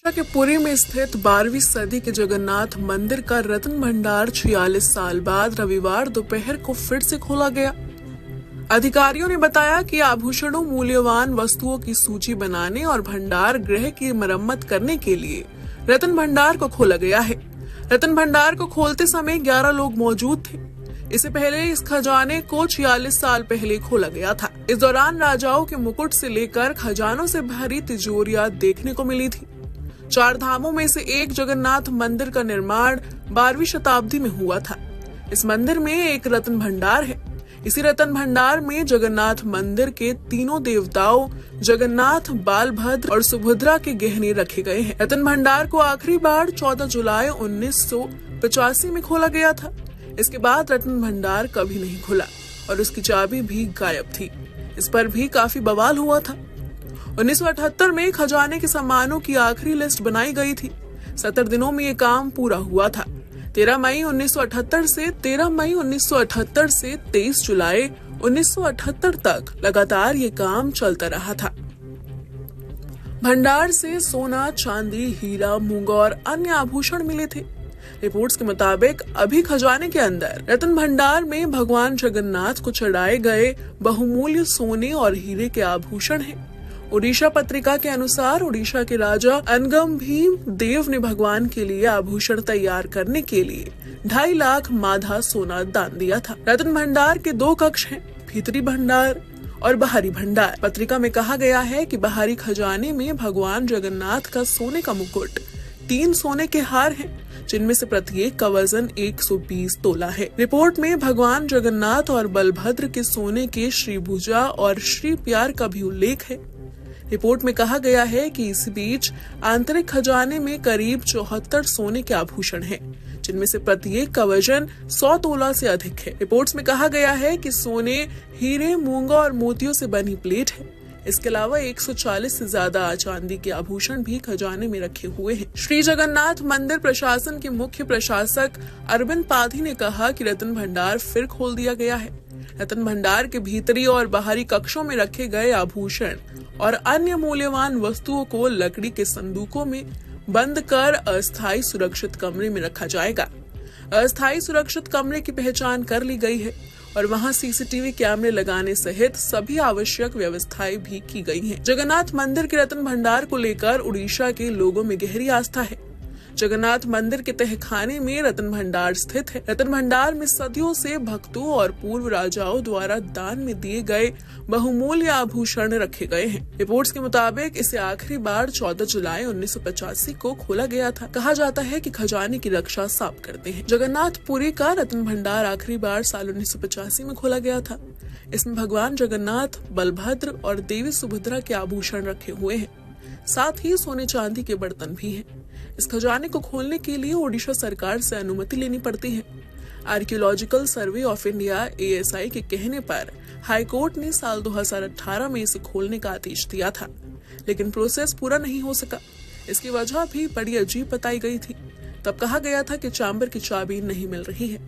के पुरी में स्थित 12वीं सदी के जगन्नाथ मंदिर का रत्न भंडार 46 साल बाद रविवार दोपहर को फिर से खोला गया। अधिकारियों ने बताया कि आभूषणों, मूल्यवान वस्तुओं की सूची बनाने और भंडार गृह की मरम्मत करने के लिए रत्न भंडार को खोला गया है। रत्न भंडार को खोलते समय 11 लोग मौजूद थे। इससे पहले इस खजाने को 46 साल पहले खोला गया था। इस दौरान राजाओं के मुकुट से लेकर खजानों से भरी तिजोरियां देखने को मिली थी। 4 धामों में से एक जगन्नाथ मंदिर का निर्माण 12वीं शताब्दी में हुआ था। इस मंदिर में एक रत्न भंडार है। इसी रत्न भंडार में जगन्नाथ मंदिर के तीनों देवताओं जगन्नाथ, बालभद्र और सुभद्रा के गहने रखे गए हैं। रत्न भंडार को आखिरी बार 14 जुलाई 1985 में खोला गया था। इसके बाद रत्न भंडार कभी नहीं खुला और उसकी चाबी भी गायब थी। इस पर भी काफी बवाल हुआ था। 1978 में खजाने के सामानों की आखिरी लिस्ट बनाई गई थी। 70 दिनों में ये काम पूरा हुआ था। 13 मई 1978 से 23 जुलाई 1978 तक लगातार ये काम चलता रहा था। भंडार से सोना, चांदी, हीरा, मूंगा और अन्य आभूषण मिले थे। रिपोर्ट्स के मुताबिक अभी खजाने के अंदर रत्न भंडार में भगवान जगन्नाथ को चढ़ाए गए बहुमूल्य सोने और हीरे के आभूषण हैं। ओडिशा पत्रिका के अनुसार ओडिशा के राजा अनगम भीम देव ने भगवान के लिए आभूषण तैयार करने के लिए 2.5 लाख माधा सोना दान दिया था। रत्न भंडार के 2 कक्ष हैं, भीतरी भंडार और बाहरी भंडार। पत्रिका में कहा गया है कि बाहरी खजाने में भगवान जगन्नाथ का सोने का मुकुट, 3 सोने के हार हैं, जिनमें से प्रत्येक का वजन 120 तोला है। रिपोर्ट में भगवान जगन्नाथ और बलभद्र के सोने के श्रीभुजा और श्री प्यार का भी उल्लेख है। रिपोर्ट में कहा गया है कि इस बीच आंतरिक खजाने में करीब 74 सोने के आभूषण हैं, जिनमें से प्रत्येक का वजन 100 तोला से अधिक है। रिपोर्ट्स में कहा गया है कि सोने, हीरे, मूंगा और मोतियों से बनी प्लेट है। इसके अलावा 140 से ज्यादा चांदी के आभूषण भी खजाने में रखे हुए हैं। श्री जगन्नाथ मंदिर प्रशासन के मुख्य प्रशासक अरविंद पाधी ने कहा कि रत्न भंडार फिर खोल दिया गया है। रत्न भंडार के भीतरी और बाहरी कक्षों में रखे गए आभूषण और अन्य मूल्यवान वस्तुओं को लकड़ी के संदूकों में बंद कर अस्थायी सुरक्षित कमरे में रखा जाएगा। अस्थायी सुरक्षित कमरे की पहचान कर ली गई है और वहां सीसीटीवी कैमरे लगाने सहित सभी आवश्यक व्यवस्थाएं भी की गई हैं। जगन्नाथ मंदिर के रत्न भंडार को लेकर उड़ीसा के लोगों में गहरी आस्था है। जगन्नाथ मंदिर के तहखाने में रत्न भंडार स्थित है। रत्न भंडार में सदियों से भक्तों और पूर्व राजाओं द्वारा दान में दिए गए बहुमूल्य आभूषण रखे गए हैं। रिपोर्ट्स के मुताबिक इसे आखिरी बार 14 जुलाई 1985 को खोला गया था। कहा जाता है कि खजाने की रक्षा सांप करते हैं। जगन्नाथपुरी का रत्न भंडार आखिरी बार साल 1985 में खोला गया था। इसमें भगवान जगन्नाथ, बलभद्र और देवी सुभद्रा के आभूषण रखे हुए हैं। साथ ही सोने चांदी के बर्तन भी हैं। इस खजाने को खोलने के लिए ओडिशा सरकार से अनुमति लेनी पड़ती है। Archaeological survey of India ASI के कहने पर हाईकोर्ट ने साल 2018 में इसे खोलने का आदेश दिया था, लेकिन प्रोसेस पूरा नहीं हो सका। इसकी वजह भी बड़ी अजीब बताई गई थी। तब कहा गया था कि चैम्बर की चाबी नहीं मिल रही है।